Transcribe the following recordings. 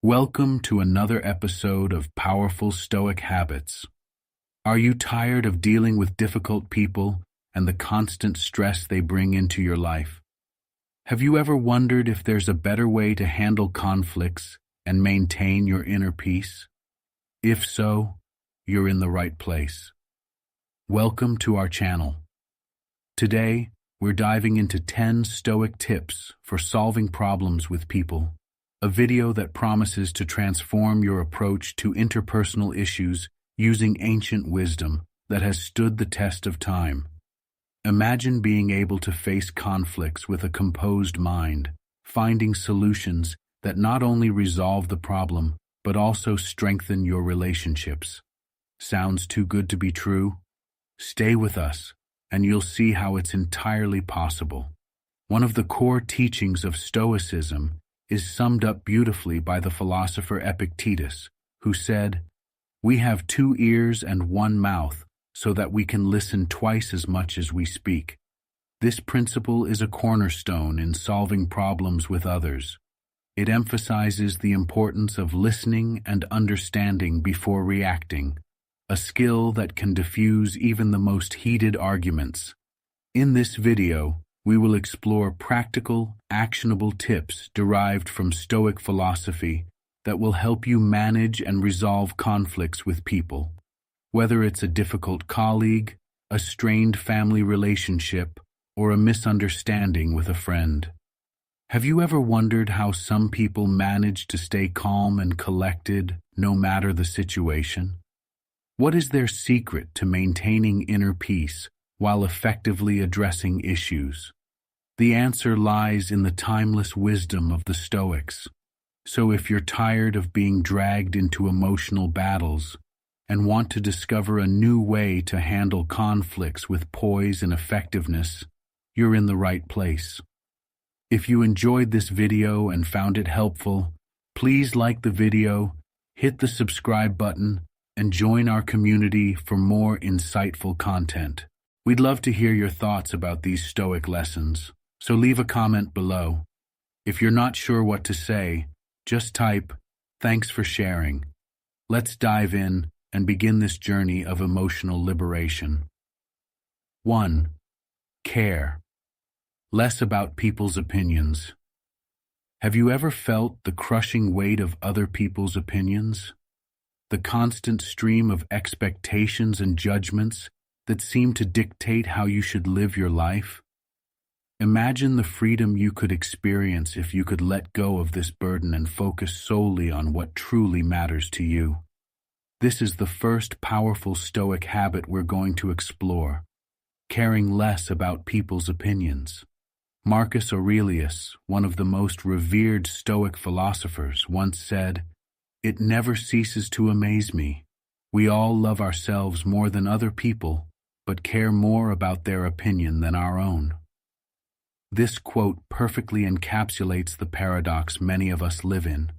Welcome to another episode of Powerful Stoic Habits. Are you tired of dealing with difficult people and the constant stress they bring into your life? Have you ever wondered if there's a better way to handle conflicts and maintain your inner peace? If so, you're in the right place. Welcome to our channel. Today, we're diving into 10 Stoic tips for solving problems with people. A video that promises to transform your approach to interpersonal issues using ancient wisdom that has stood the test of time. Imagine being able to face conflicts with a composed mind, finding solutions that not only resolve the problem, but also strengthen your relationships. Sounds too good to be true? Stay with us, and you'll see how it's entirely possible. One of the core teachings of Stoicism is summed up beautifully by the philosopher Epictetus, who said, "We have 2 ears and 1 mouth, so that we can listen twice as much as we speak." This principle is a cornerstone in solving problems with others. It emphasizes the importance of listening and understanding before reacting, a skill that can diffuse even the most heated arguments. In this video, we will explore practical, actionable tips derived from Stoic philosophy that will help you manage and resolve conflicts with people. Whether it's a difficult colleague, a strained family relationship, or a misunderstanding with a friend. Have you ever wondered how some people manage to stay calm and collected no matter the situation? What is their secret to maintaining inner peace while effectively addressing issues? The answer lies in the timeless wisdom of the Stoics. So if you're tired of being dragged into emotional battles and want to discover a new way to handle conflicts with poise and effectiveness, you're in the right place. If you enjoyed this video and found it helpful, please like the video, hit the subscribe button, and join our community for more insightful content. We'd love to hear your thoughts about these Stoic lessons, so leave a comment below. If you're not sure what to say, just type, "Thanks for sharing." Let's dive in and begin this journey of emotional liberation. 1. Care. Less about people's opinions. Have you ever felt the crushing weight of other people's opinions? The constant stream of expectations and judgments that seem to dictate how you should live your life? Imagine the freedom you could experience if you could let go of this burden and focus solely on what truly matters to you. This is the first powerful Stoic habit we're going to explore, caring less about people's opinions. Marcus Aurelius, one of the most revered Stoic philosophers, once said, "It never ceases to amaze me. We all love ourselves more than other people, but care more about their opinion than our own." This quote perfectly encapsulates the paradox many of us live in.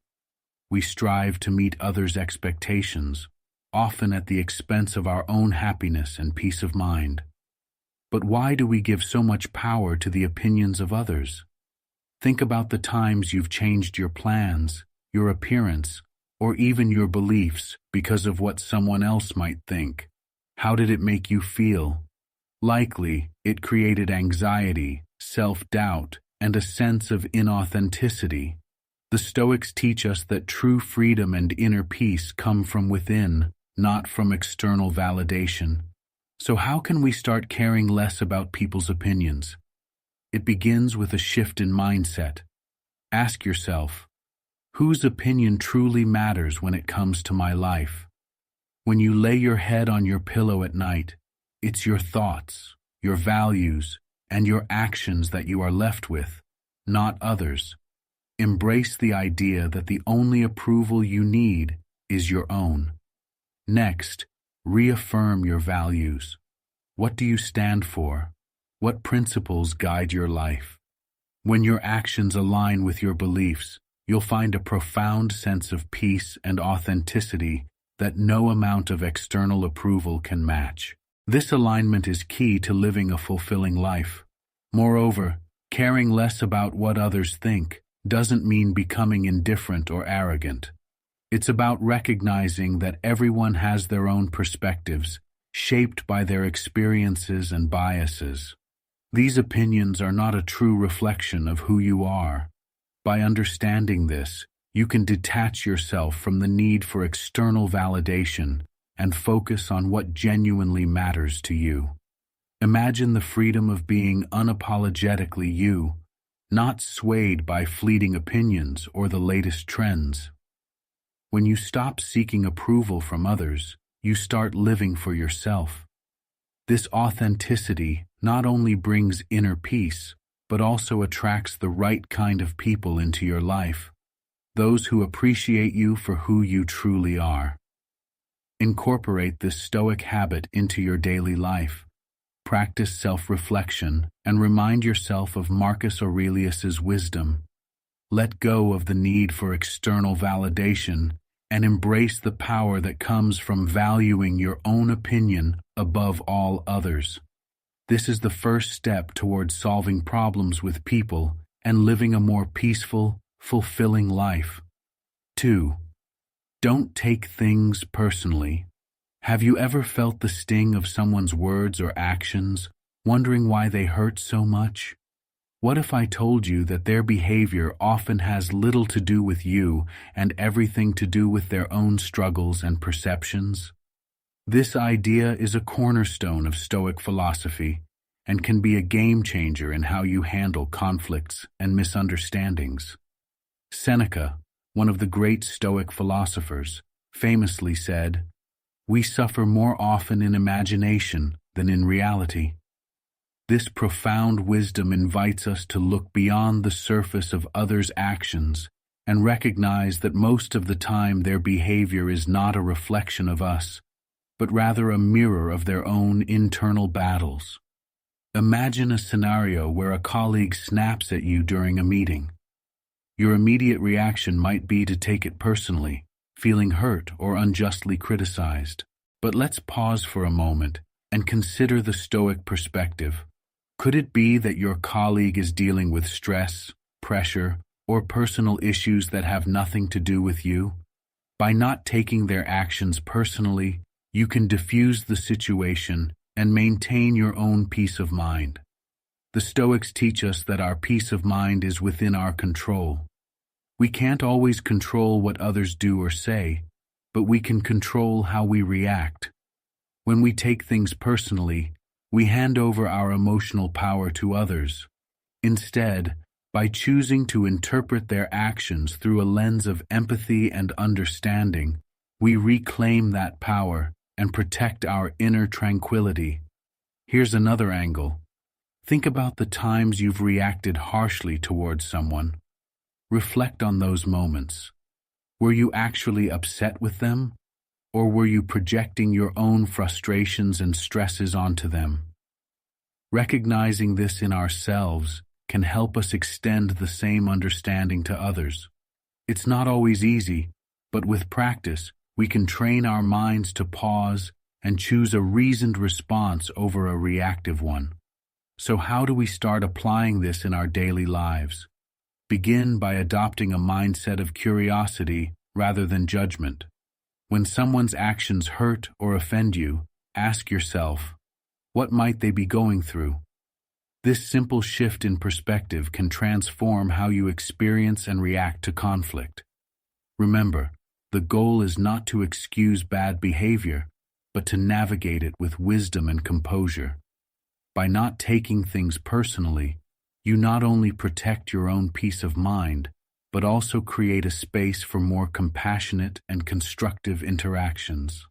We strive to meet others' expectations, often at the expense of our own happiness and peace of mind. But why do we give so much power to the opinions of others? Think about the times you've changed your plans, your appearance, or even your beliefs because of what someone else might think. How did it make you feel? Likely, it created anxiety, self-doubt, and a sense of inauthenticity. The Stoics teach us that true freedom and inner peace come from within, not from external validation. So how can we start caring less about people's opinions? It begins with a shift in mindset. Ask yourself, whose opinion truly matters when it comes to my life? When you lay your head on your pillow at night, it's your thoughts, your values, and your actions that you are left with, not others. Embrace the idea that the only approval you need is your own. Next, reaffirm your values. What do you stand for? What principles guide your life? When your actions align with your beliefs, you'll find a profound sense of peace and authenticity that no amount of external approval can match. This alignment is key to living a fulfilling life. Moreover, caring less about what others think doesn't mean becoming indifferent or arrogant. It's about recognizing that everyone has their own perspectives, shaped by their experiences and biases. These opinions are not a true reflection of who you are. By understanding this, you can detach yourself from the need for external validation and focus on what genuinely matters to you. Imagine the freedom of being unapologetically you, not swayed by fleeting opinions or the latest trends. When you stop seeking approval from others, you start living for yourself. This authenticity not only brings inner peace, but also attracts the right kind of people into your life, those who appreciate you for who you truly are. Incorporate this Stoic habit into your daily life. Practice self-reflection and remind yourself of Marcus Aurelius's wisdom. Let go of the need for external validation and embrace the power that comes from valuing your own opinion above all others. This is the first step towards solving problems with people and living a more peaceful, fulfilling life. 2. Don't take things personally. Have you ever felt the sting of someone's words or actions, wondering why they hurt so much? What if I told you that their behavior often has little to do with you and everything to do with their own struggles and perceptions? This idea is a cornerstone of Stoic philosophy and can be a game changer in how you handle conflicts and misunderstandings. Seneca, one of the great Stoic philosophers, famously said, "We suffer more often in imagination than in reality." This profound wisdom invites us to look beyond the surface of others' actions and recognize that most of the time their behavior is not a reflection of us, but rather a mirror of their own internal battles. Imagine a scenario where a colleague snaps at you during a meeting. Your immediate reaction might be to take it personally, feeling hurt or unjustly criticized. But let's pause for a moment and consider the Stoic perspective. Could it be that your colleague is dealing with stress, pressure, or personal issues that have nothing to do with you? By not taking their actions personally, you can diffuse the situation and maintain your own peace of mind. The Stoics teach us that our peace of mind is within our control. We can't always control what others do or say, but we can control how we react. When we take things personally, we hand over our emotional power to others. Instead, by choosing to interpret their actions through a lens of empathy and understanding, we reclaim that power and protect our inner tranquility. Here's another angle. Think about the times you've reacted harshly towards someone. Reflect on those moments. Were you actually upset with them? Or were you projecting your own frustrations and stresses onto them? Recognizing this in ourselves can help us extend the same understanding to others. It's not always easy, but with practice, we can train our minds to pause and choose a reasoned response over a reactive one. So how do we start applying this in our daily lives? Begin by adopting a mindset of curiosity rather than judgment. When someone's actions hurt or offend you, ask yourself, what might they be going through? This simple shift in perspective can transform how you experience and react to conflict. Remember, the goal is not to excuse bad behavior, but to navigate it with wisdom and composure. By not taking things personally, you not only protect your own peace of mind, but also create a space for more compassionate and constructive interactions.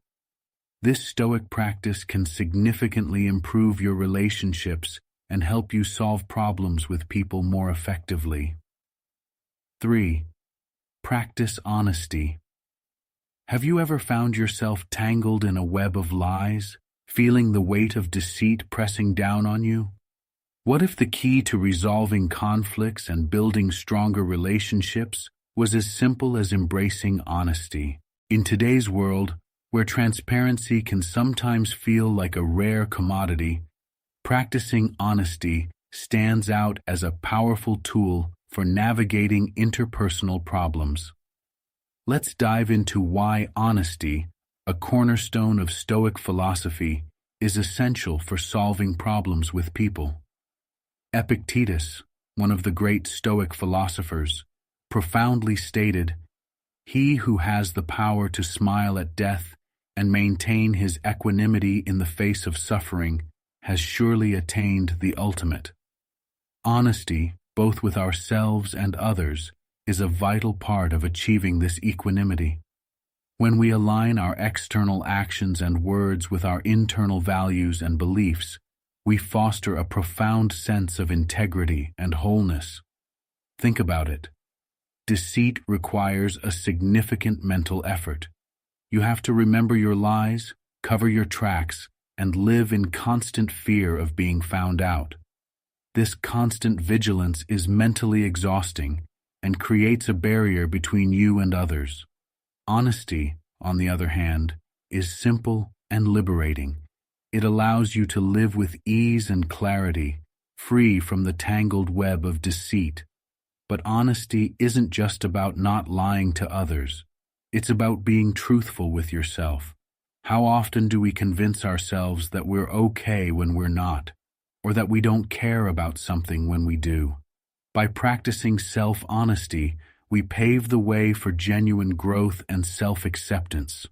This Stoic practice can significantly improve your relationships and help you solve problems with people more effectively. 3. Practice honesty. Have you ever found yourself tangled in a web of lies, feeling the weight of deceit pressing down on you? What if the key to resolving conflicts and building stronger relationships was as simple as embracing honesty? In today's world, where transparency can sometimes feel like a rare commodity, practicing honesty stands out as a powerful tool for navigating interpersonal problems. Let's dive into why honesty, a cornerstone of Stoic philosophy, is essential for solving problems with people. Epictetus, one of the great Stoic philosophers, profoundly stated, "He who has the power to smile at death and maintain his equanimity in the face of suffering has surely attained the ultimate." Honesty, both with ourselves and others, is a vital part of achieving this equanimity. When we align our external actions and words with our internal values and beliefs, we foster a profound sense of integrity and wholeness. Think about it. Deceit requires a significant mental effort. You have to remember your lies, cover your tracks, and live in constant fear of being found out. This constant vigilance is mentally exhausting and creates a barrier between you and others. Honesty, on the other hand, is simple and liberating. It allows you to live with ease and clarity, free from the tangled web of deceit. But honesty isn't just about not lying to others. It's about being truthful with yourself. How often do we convince ourselves that we're okay when we're not, or that we don't care about something when we do? By practicing self-honesty, we pave the way for genuine growth and self-acceptance.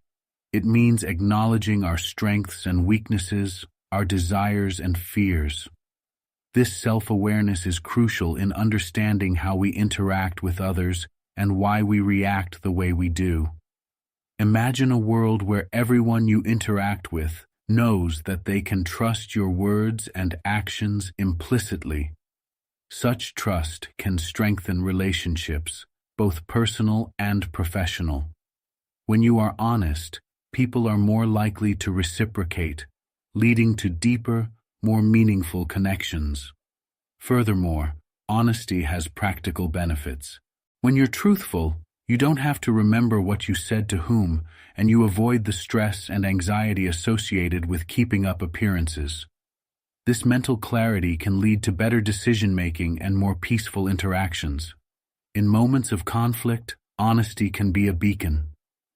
It means acknowledging our strengths and weaknesses, our desires and fears. This self-awareness is crucial in understanding how we interact with others and why we react the way we do. Imagine a world where everyone you interact with knows that they can trust your words and actions implicitly. Such trust can strengthen relationships, both personal and professional. When you are honest, people are more likely to reciprocate, leading to deeper, more meaningful connections. Furthermore, honesty has practical benefits. When you're truthful, you don't have to remember what you said to whom, and you avoid the stress and anxiety associated with keeping up appearances. This mental clarity can lead to better decision-making and more peaceful interactions. In moments of conflict, honesty can be a beacon.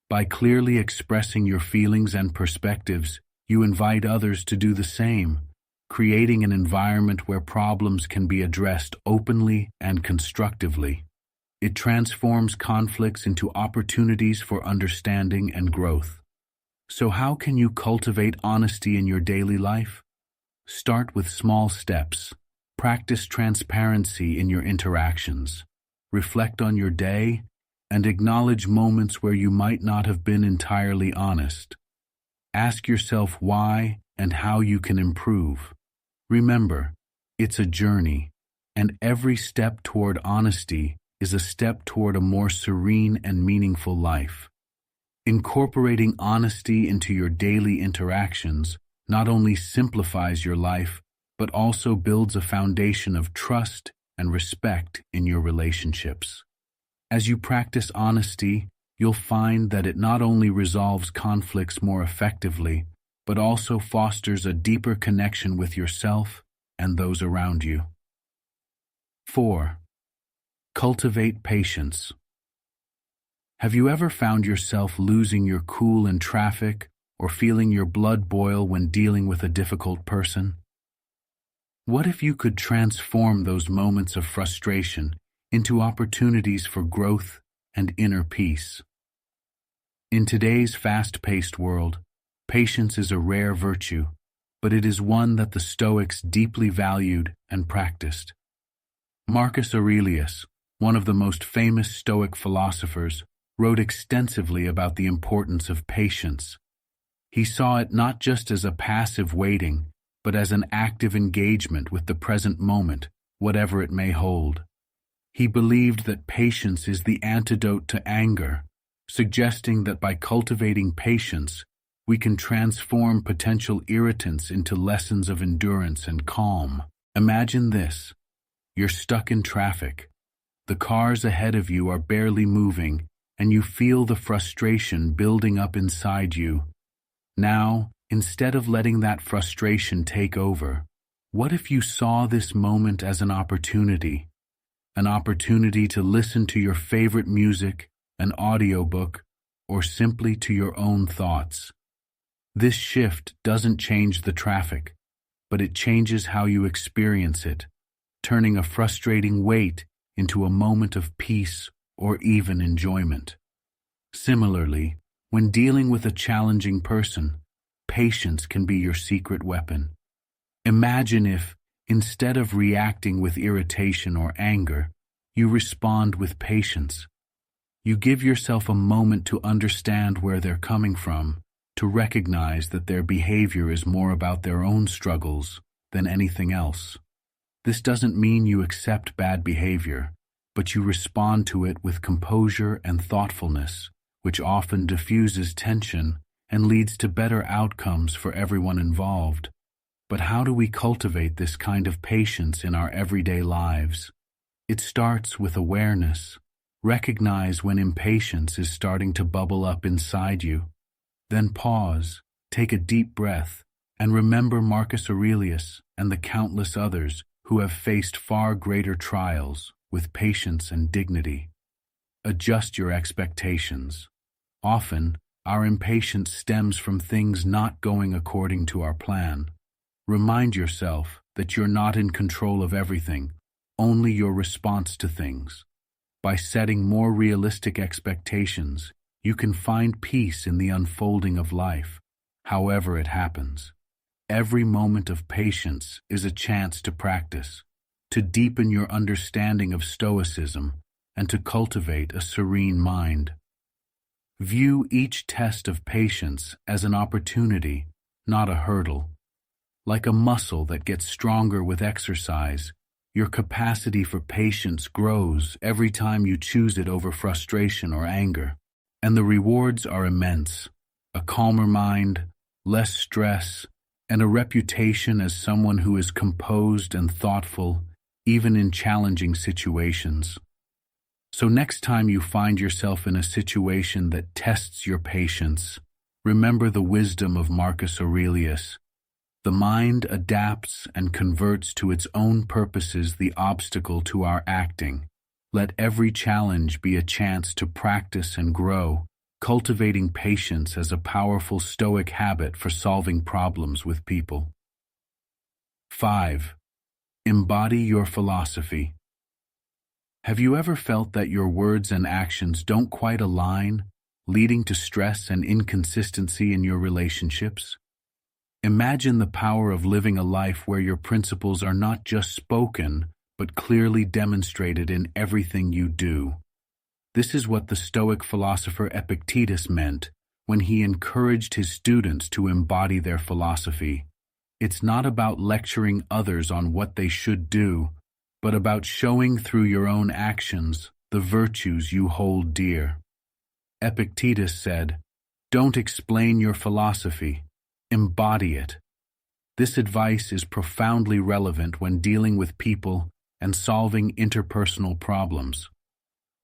By clearly expressing your feelings and perspectives, you invite others to do the same, creating an environment where problems can be addressed openly and constructively. It transforms conflicts into opportunities for understanding and growth. So how can you cultivate honesty in your daily life? Start with small steps. Practice transparency in your interactions. Reflect on your day and acknowledge moments where you might not have been entirely honest. Ask yourself why and how you can improve. Remember, it's a journey, and every step toward honesty is a step toward a more serene and meaningful life. Incorporating honesty into your daily interactions not only simplifies your life, but also builds a foundation of trust and respect in your relationships. As you practice honesty, you'll find that it not only resolves conflicts more effectively, but also fosters a deeper connection with yourself and those around you. 4. Cultivate patience. Have you ever found yourself losing your cool in traffic or feeling your blood boil when dealing with a difficult person? What if you could transform those moments of frustration into opportunities for growth and inner peace? In today's fast-paced world, patience is a rare virtue, but it is one that the Stoics deeply valued and practiced. Marcus Aurelius, one of the most famous Stoic philosophers, wrote extensively about the importance of patience. He saw it not just as a passive waiting, but as an active engagement with the present moment, whatever it may hold. He believed that patience is the antidote to anger, suggesting that by cultivating patience, we can transform potential irritants into lessons of endurance and calm. Imagine this. You're stuck in traffic. The cars ahead of you are barely moving, and you feel the frustration building up inside you. Now, instead of letting that frustration take over, what if you saw this moment as an opportunity? an opportunity to listen to your favorite music, an audiobook, or simply to your own thoughts. This shift doesn't change the traffic, but it changes how you experience it, turning a frustrating wait into a moment of peace or even enjoyment. Similarly, when dealing with a challenging person, patience can be your secret weapon. Imagine if, instead of reacting with irritation or anger, you respond with patience. You give yourself a moment to understand where they're coming from, to recognize that their behavior is more about their own struggles than anything else. This doesn't mean you accept bad behavior, but you respond to it with composure and thoughtfulness, which often diffuses tension and leads to better outcomes for everyone involved. But how do we cultivate this kind of patience in our everyday lives? It starts with awareness. Recognize when impatience is starting to bubble up inside you. Then pause, take a deep breath, and remember Marcus Aurelius and the countless others who have faced far greater trials with patience and dignity. Adjust your expectations. Often, our impatience stems from things not going according to our plan. Remind yourself that you're not in control of everything, only your response to things. By setting more realistic expectations, you can find peace in the unfolding of life, however it happens. Every moment of patience is a chance to practice, to deepen your understanding of Stoicism, and to cultivate a serene mind. View each test of patience as an opportunity, not a hurdle. Like a muscle that gets stronger with exercise, your capacity for patience grows every time you choose it over frustration or anger. And the rewards are immense: a calmer mind, less stress, and a reputation as someone who is composed and thoughtful, even in challenging situations. So next time you find yourself in a situation that tests your patience, remember the wisdom of Marcus Aurelius. The mind adapts and converts to its own purposes the obstacle to our acting. Let every challenge be a chance to practice and grow, cultivating patience as a powerful Stoic habit for solving problems with people. 5. Embody your philosophy. Have you ever felt that your words and actions don't quite align, leading to stress and inconsistency in your relationships? Imagine the power of living a life where your principles are not just spoken, but clearly demonstrated in everything you do. This is what the Stoic philosopher Epictetus meant when he encouraged his students to embody their philosophy. It's not about lecturing others on what they should do, but about showing through your own actions the virtues you hold dear. Epictetus said, "Don't explain your philosophy, embody it." This advice is profoundly relevant when dealing with people and solving interpersonal problems.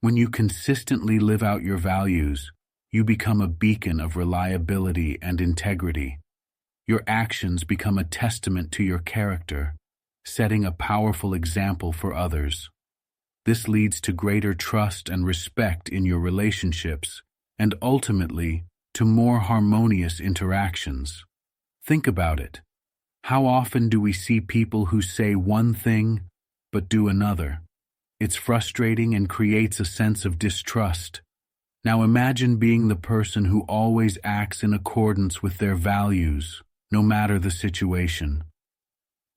When you consistently live out your values, you become a beacon of reliability and integrity. Your actions become a testament to your character, setting a powerful example for others. This leads to greater trust and respect in your relationships, and ultimately, to more harmonious interactions. Think about it. How often do we see people who say one thing, but do another? It's frustrating and creates a sense of distrust. Now imagine being the person who always acts in accordance with their values, no matter the situation.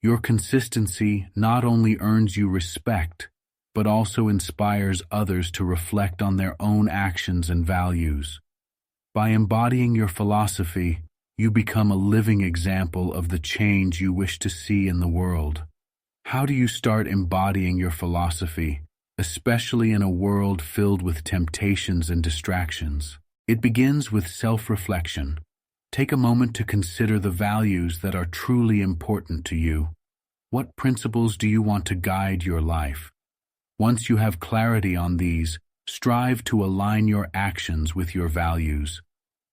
Your consistency not only earns you respect, but also inspires others to reflect on their own actions and values. By embodying your philosophy, you become a living example of the change you wish to see in the world. How do you start embodying your philosophy, especially in a world filled with temptations and distractions? It begins with self-reflection. Take a moment to consider the values that are truly important to you. What principles do you want to guide your life? Once you have clarity on these, strive to align your actions with your values.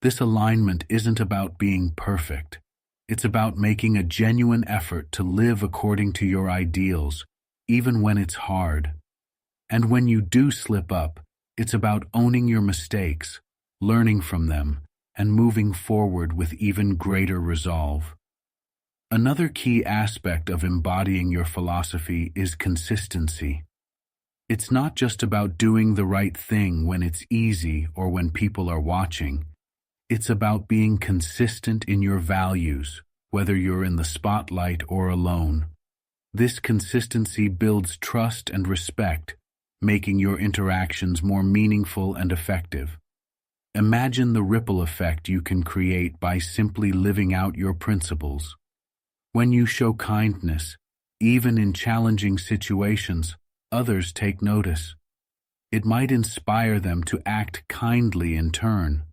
This alignment isn't about being perfect. It's about making a genuine effort to live according to your ideals, even when it's hard. And when you do slip up, it's about owning your mistakes, learning from them, and moving forward with even greater resolve. Another key aspect of embodying your philosophy is consistency. It's not just about doing the right thing when it's easy or when people are watching. It's about being consistent in your values, whether you're in the spotlight or alone. This consistency builds trust and respect, making your interactions more meaningful and effective. Imagine the ripple effect you can create by simply living out your principles. When you show kindness, even in challenging situations, others take notice. It might inspire them to act kindly in turn.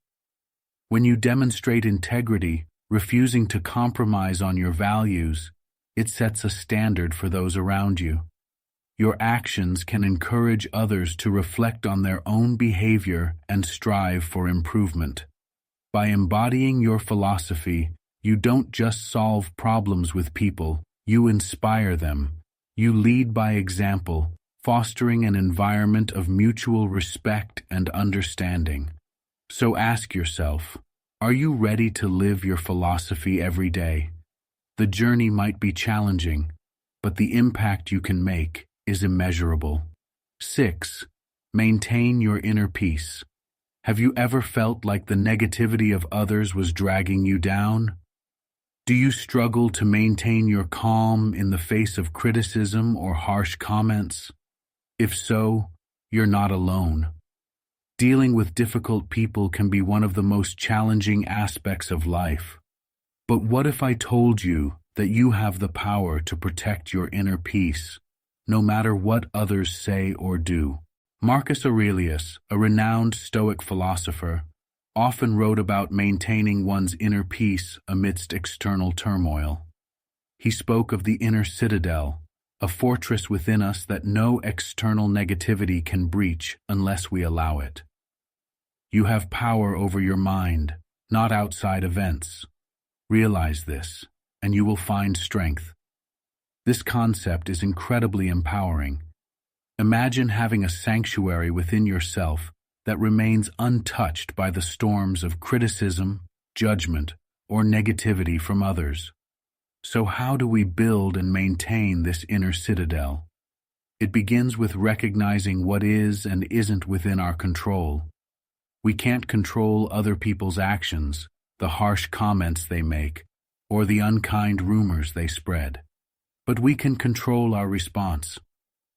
When you demonstrate integrity, refusing to compromise on your values, it sets a standard for those around you. Your actions can encourage others to reflect on their own behavior and strive for improvement. By embodying your philosophy, you don't just solve problems with people, you inspire them. You lead by example, fostering an environment of mutual respect and understanding. So ask yourself, are you ready to live your philosophy every day? The journey might be challenging, but the impact you can make is immeasurable. 6. Maintain your inner peace. Have you ever felt like the negativity of others was dragging you down? Do you struggle to maintain your calm in the face of criticism or harsh comments? If so, you're not alone. Dealing with difficult people can be one of the most challenging aspects of life. But what if I told you that you have the power to protect your inner peace, no matter what others say or do? Marcus Aurelius, a renowned Stoic philosopher, often wrote about maintaining one's inner peace amidst external turmoil. He spoke of the inner citadel, a fortress within us that no external negativity can breach unless we allow it. You have power over your mind, not outside events. Realize this, and you will find strength. This concept is incredibly empowering. Imagine having a sanctuary within yourself that remains untouched by the storms of criticism, judgment, or negativity from others. So how do we build and maintain this inner citadel? It begins with recognizing what is and isn't within our control. We can't control other people's actions, the harsh comments they make, or the unkind rumors they spread. But we can control our response.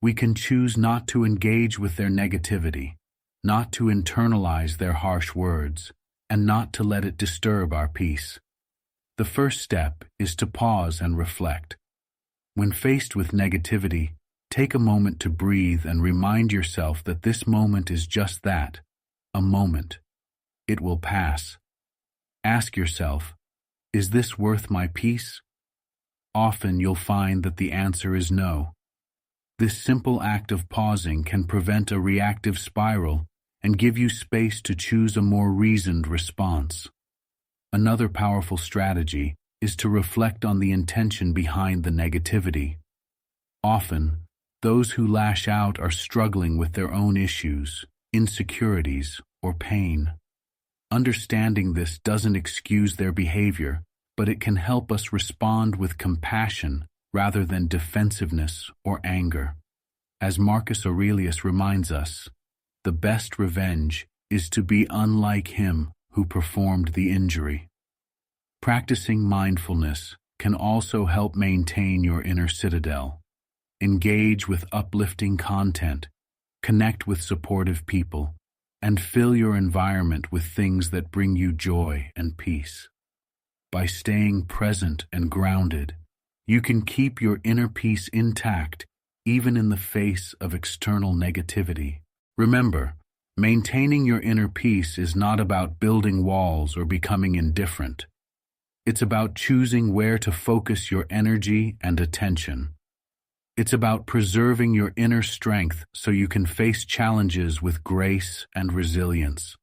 We can choose not to engage with their negativity, not to internalize their harsh words, and not to let it disturb our peace. The first step is to pause and reflect. When faced with negativity, take a moment to breathe and remind yourself that this moment is just that, a moment. It will pass. Ask yourself, is this worth my peace? Often you'll find that the answer is no. This simple act of pausing can prevent a reactive spiral and give you space to choose a more reasoned response. Another powerful strategy is to reflect on the intention behind the negativity. Often, those who lash out are struggling with their own issues, insecurities, or pain. Understanding this doesn't excuse their behavior, but it can help us respond with compassion rather than defensiveness or anger. As Marcus Aurelius reminds us, the best revenge is to be unlike him who performed the injury. Practicing mindfulness can also help maintain your inner citadel. Engage with uplifting content, connect with supportive people, and fill your environment with things that bring you joy and peace. By staying present and grounded, you can keep your inner peace intact even in the face of external negativity. Remember, maintaining your inner peace is not about building walls or becoming indifferent. It's about choosing where to focus your energy and attention. It's about preserving your inner strength so you can face challenges with grace and resilience.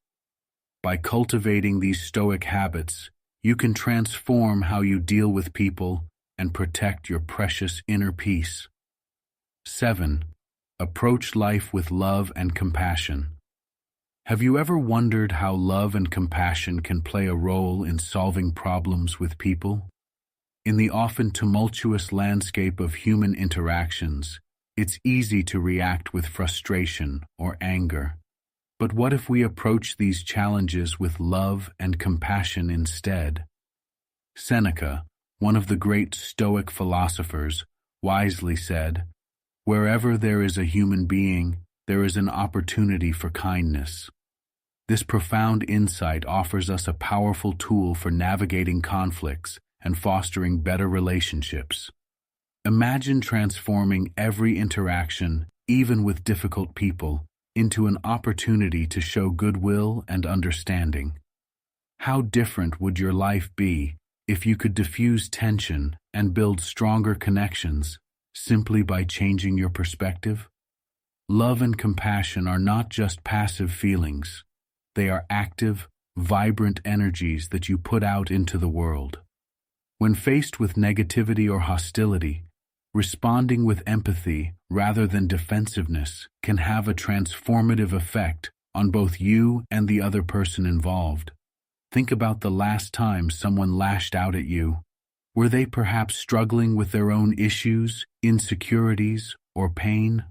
By cultivating these Stoic habits, you can transform how you deal with people and protect your precious inner peace. 7. Approach life with love and compassion. Have you ever wondered how love and compassion can play a role in solving problems with people? In the often tumultuous landscape of human interactions, it's easy to react with frustration or anger. But what if we approach these challenges with love and compassion instead? Seneca, one of the great Stoic philosophers, wisely said, "Wherever there is a human being, there is an opportunity for kindness." This profound insight offers us a powerful tool for navigating conflicts and fostering better relationships. Imagine transforming every interaction, even with difficult people, into an opportunity to show goodwill and understanding. How different would your life be if you could diffuse tension and build stronger connections simply by changing your perspective? Love and compassion are not just passive feelings. They are active, vibrant energies that you put out into the world. When faced with negativity or hostility, responding with empathy rather than defensiveness can have a transformative effect on both you and the other person involved. Think about the last time someone lashed out at you. Were they perhaps struggling with their own issues, insecurities, or pain?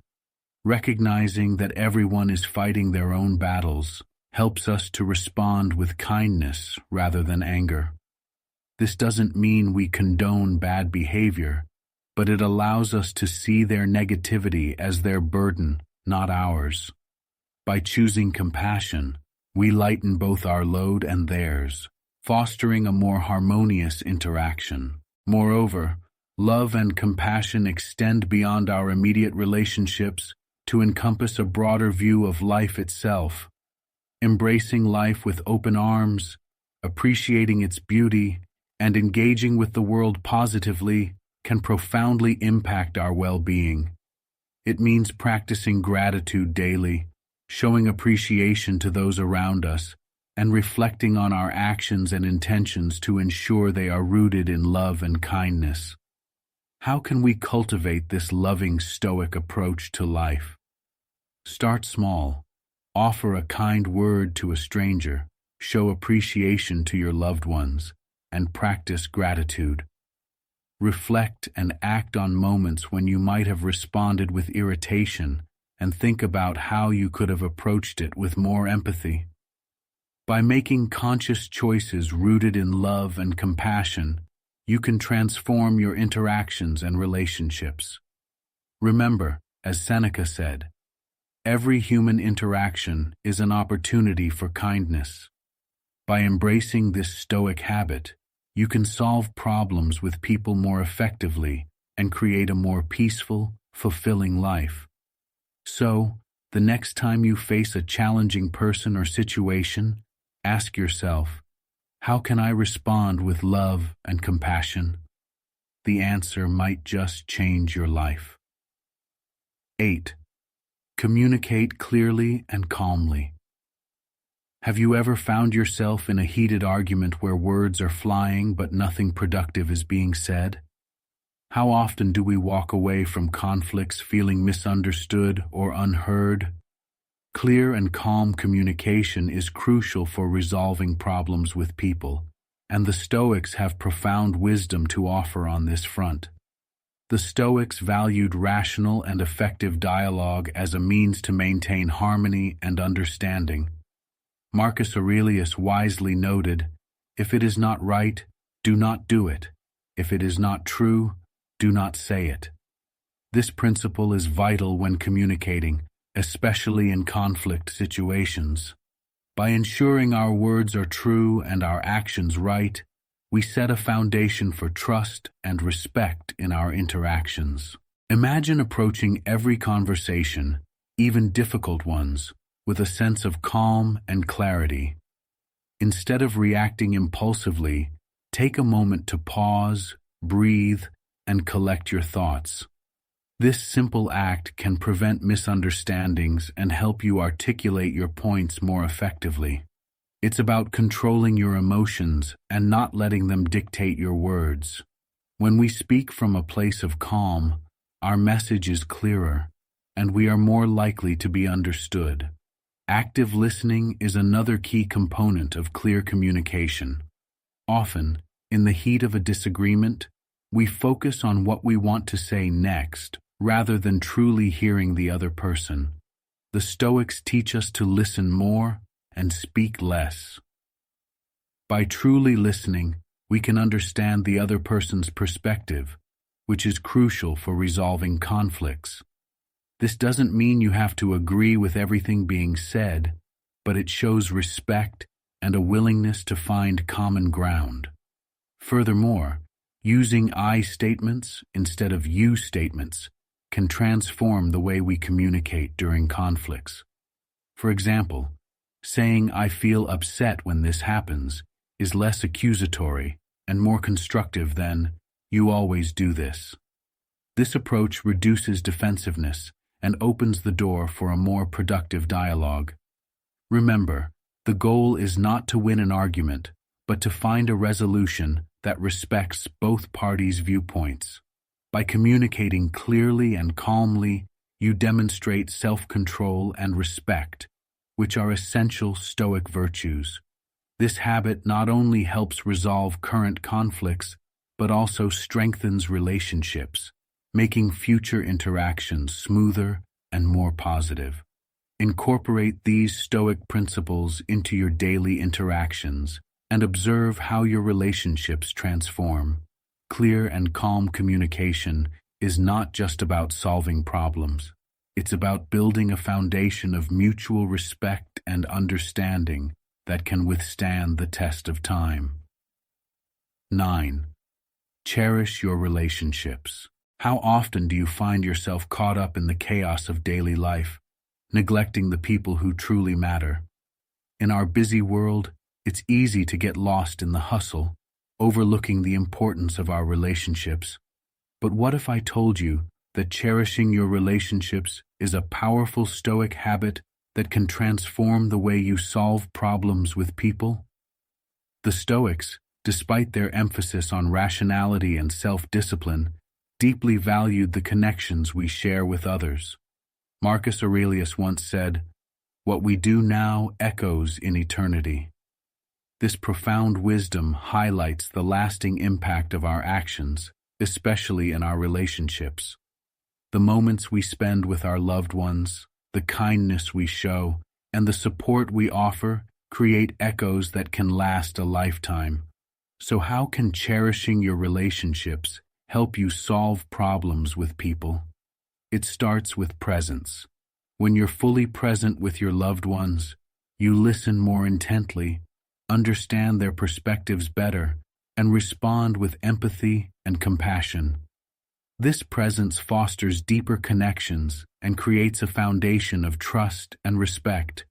Recognizing that everyone is fighting their own battles helps us to respond with kindness rather than anger. This doesn't mean we condone bad behavior, but it allows us to see their negativity as their burden, not ours. By choosing compassion, we lighten both our load and theirs, fostering a more harmonious interaction. Moreover, love and compassion extend beyond our immediate relationships to encompass a broader view of life itself. Embracing life with open arms, appreciating its beauty, and engaging with the world positively can profoundly impact our well-being. It means practicing gratitude daily, showing appreciation to those around us, and reflecting on our actions and intentions to ensure they are rooted in love and kindness. How can we cultivate this loving Stoic approach to life? Start small. Offer a kind word to a stranger, show appreciation to your loved ones, and practice gratitude. Reflect and act on moments when you might have responded with irritation and think about how you could have approached it with more empathy. By making conscious choices rooted in love and compassion, you can transform your interactions and relationships. Remember, as Seneca said, every human interaction is an opportunity for kindness. By embracing this Stoic habit, you can solve problems with people more effectively and create a more peaceful, fulfilling life. So, the next time you face a challenging person or situation, ask yourself, how can I respond with love and compassion? The answer might just change your life. 8. Communicate clearly and calmly. Have you ever found yourself in a heated argument where words are flying but nothing productive is being said? How often do we walk away from conflicts feeling misunderstood or unheard? Clear and calm communication is crucial for resolving problems with people, and the Stoics have profound wisdom to offer on this front. The Stoics valued rational and effective dialogue as a means to maintain harmony and understanding. Marcus Aurelius wisely noted, "If it is not right, do not do it. If it is not true, do not say it." This principle is vital when communicating, especially in conflict situations. By ensuring our words are true and our actions right, we set a foundation for trust and respect in our interactions. Imagine approaching every conversation, even difficult ones, with a sense of calm and clarity. Instead of reacting impulsively, take a moment to pause, breathe, and collect your thoughts. This simple act can prevent misunderstandings and help you articulate your points more effectively. It's about controlling your emotions and not letting them dictate your words. When we speak from a place of calm, our message is clearer, and we are more likely to be understood. Active listening is another key component of clear communication. Often, in the heat of a disagreement, we focus on what we want to say next, rather than truly hearing the other person. The Stoics teach us to listen more and speak less. By truly listening, we can understand the other person's perspective, which is crucial for resolving conflicts. This doesn't mean you have to agree with everything being said, but it shows respect and a willingness to find common ground. Furthermore, using I statements instead of you statements can transform the way we communicate during conflicts. For example, saying "I feel upset when this happens" is less accusatory and more constructive than "you always do this." This approach reduces defensiveness and opens the door for a more productive dialogue. Remember, the goal is not to win an argument, but to find a resolution that respects both parties' viewpoints. By communicating clearly and calmly, you demonstrate self-control and respect, which are essential Stoic virtues. This habit not only helps resolve current conflicts, but also strengthens relationships, making future interactions smoother and more positive. Incorporate these Stoic principles into your daily interactions and observe how your relationships transform. Clear and calm communication is not just about solving problems. It's about building a foundation of mutual respect and understanding that can withstand the test of time. 9. Cherish your relationships. How often do you find yourself caught up in the chaos of daily life, neglecting the people who truly matter? In our busy world, it's easy to get lost in the hustle, overlooking the importance of our relationships. But what if I told you that cherishing your relationships is a powerful Stoic habit that can transform the way you solve problems with people? The Stoics, despite their emphasis on rationality and self-discipline, deeply valued the connections we share with others. Marcus Aurelius once said, "What we do now echoes in eternity." This profound wisdom highlights the lasting impact of our actions, especially in our relationships. The moments we spend with our loved ones, the kindness we show, and the support we offer create echoes that can last a lifetime. So how can cherishing your relationships help you solve problems with people? It starts with presence. When you're fully present with your loved ones, you listen more intently, understand their perspectives better, and respond with empathy and compassion. This presence fosters deeper connections and creates a foundation of trust and respect,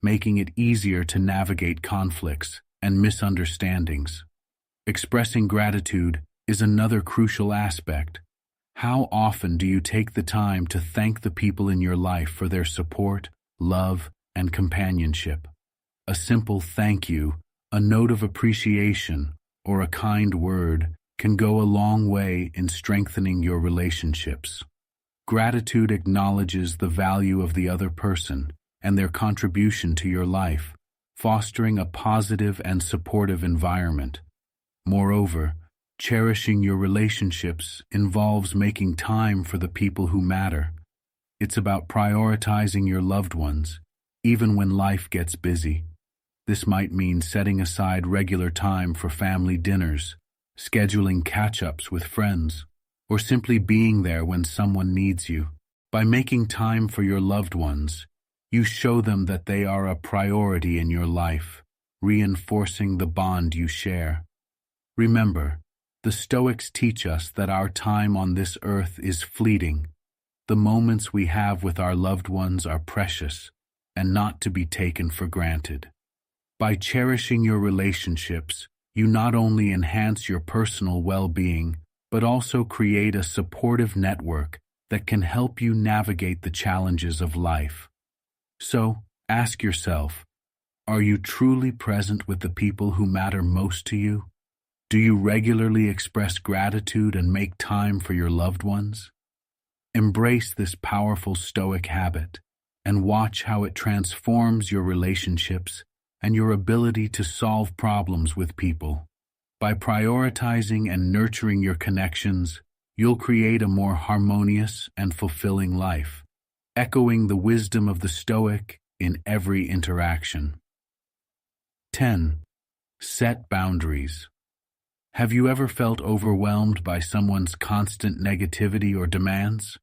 making it easier to navigate conflicts and misunderstandings. Expressing gratitude is another crucial aspect. How often do you take the time to thank the people in your life for their support, love, and companionship? A simple thank you, a note of appreciation, or a kind word can go a long way in strengthening your relationships. Gratitude acknowledges the value of the other person and their contribution to your life, fostering a positive and supportive environment. Moreover, cherishing your relationships involves making time for the people who matter. It's about prioritizing your loved ones, even when life gets busy. This might mean setting aside regular time for family dinners, scheduling catch-ups with friends, or simply being there when someone needs you. By making time for your loved ones, you show them that they are a priority in your life, reinforcing the bond you share. Remember, the Stoics teach us that our time on this earth is fleeting. The moments we have with our loved ones are precious and not to be taken for granted. By cherishing your relationships, you not only enhance your personal well-being, but also create a supportive network that can help you navigate the challenges of life. So, ask yourself, are you truly present with the people who matter most to you? Do you regularly express gratitude and make time for your loved ones? Embrace this powerful Stoic habit and watch how it transforms your relationships and your ability to solve problems with people. By prioritizing and nurturing your connections, you'll create a more harmonious and fulfilling life, echoing the wisdom of the Stoic in every interaction. 10. Set boundaries. Have you ever felt overwhelmed by someone's constant negativity or demands?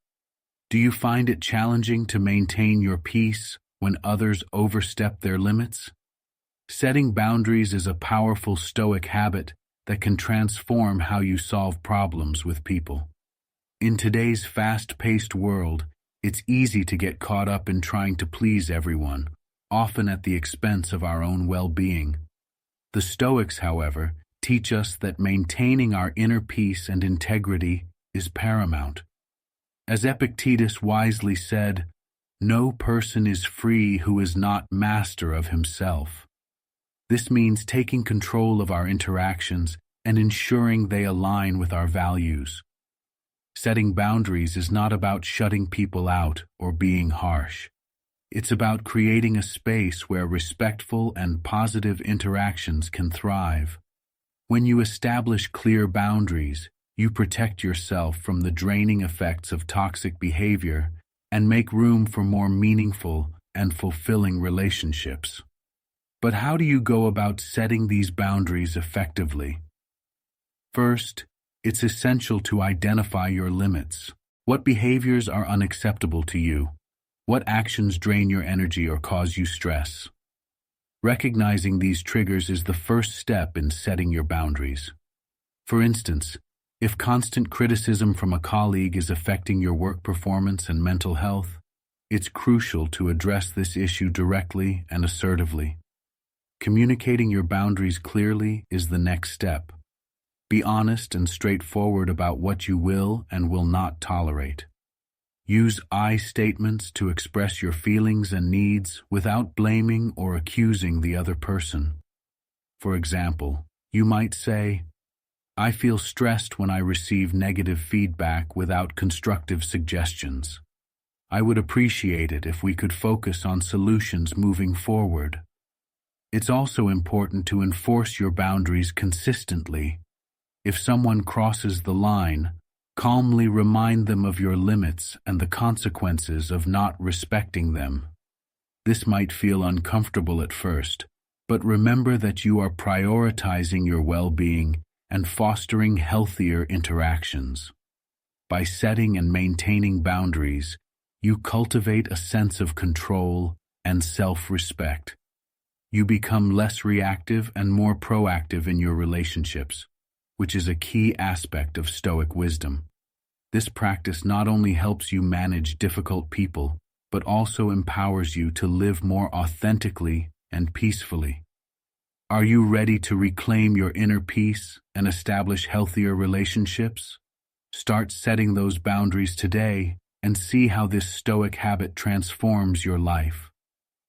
Do you find it challenging to maintain your peace when others overstep their limits? Setting boundaries is a powerful Stoic habit that can transform how you solve problems with people. In today's fast-paced world, it's easy to get caught up in trying to please everyone, often at the expense of our own well-being. The Stoics, however, teach us that maintaining our inner peace and integrity is paramount. As Epictetus wisely said, "No person is free who is not master of himself." This means taking control of our interactions and ensuring they align with our values. Setting boundaries is not about shutting people out or being harsh. It's about creating a space where respectful and positive interactions can thrive. When you establish clear boundaries, you protect yourself from the draining effects of toxic behavior and make room for more meaningful and fulfilling relationships. But how do you go about setting these boundaries effectively? First, it's essential to identify your limits. What behaviors are unacceptable to you? What actions drain your energy or cause you stress? Recognizing these triggers is the first step in setting your boundaries. For instance, if constant criticism from a colleague is affecting your work performance and mental health, it's crucial to address this issue directly and assertively. Communicating your boundaries clearly is the next step. Be honest and straightforward about what you will and will not tolerate. Use I statements to express your feelings and needs without blaming or accusing the other person. For example, you might say, "I feel stressed when I receive negative feedback without constructive suggestions. I would appreciate it if we could focus on solutions moving forward." It's also important to enforce your boundaries consistently. If someone crosses the line, calmly remind them of your limits and the consequences of not respecting them. This might feel uncomfortable at first, but remember that you are prioritizing your well-being and fostering healthier interactions. By setting and maintaining boundaries, you cultivate a sense of control and self-respect. You become less reactive and more proactive in your relationships, which is a key aspect of Stoic wisdom. This practice not only helps you manage difficult people, but also empowers you to live more authentically and peacefully. Are you ready to reclaim your inner peace and establish healthier relationships? Start setting those boundaries today and see how this Stoic habit transforms your life.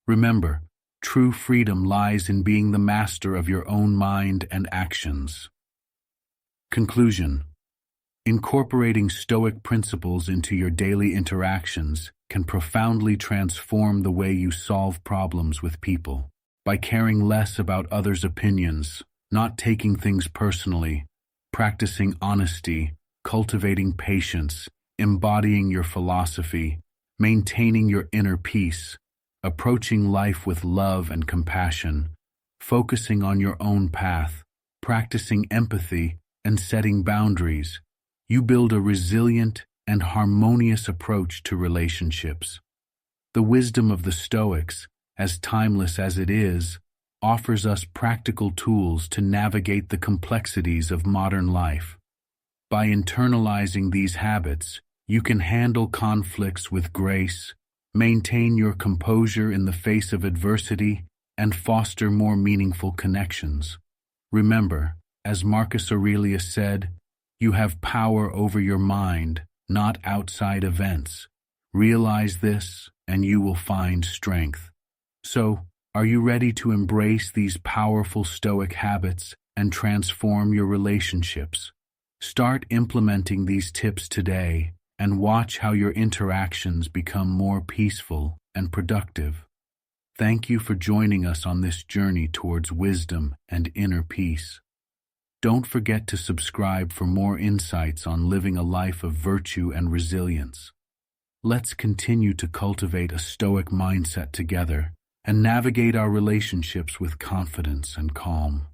Remember, true freedom lies in being the master of your own mind and actions. Conclusion. Incorporating Stoic principles into your daily interactions can profoundly transform the way you solve problems with people. By caring less about others' opinions, not taking things personally, practicing honesty, cultivating patience, embodying your philosophy, maintaining your inner peace, approaching life with love and compassion, focusing on your own path, practicing empathy, and setting boundaries, you build a resilient and harmonious approach to relationships. The wisdom of the Stoics, as timeless as it is, offers us practical tools to navigate the complexities of modern life. By internalizing these habits, you can handle conflicts with grace, maintain your composure in the face of adversity, and foster more meaningful connections. Remember, as Marcus Aurelius said, you have power over your mind, not outside events. Realize this, and you will find strength. So, are you ready to embrace these powerful Stoic habits and transform your relationships? Start implementing these tips today, and watch how your interactions become more peaceful and productive. Thank you for joining us on this journey towards wisdom and inner peace. Don't forget to subscribe for more insights on living a life of virtue and resilience. Let's continue to cultivate a Stoic mindset together and navigate our relationships with confidence and calm.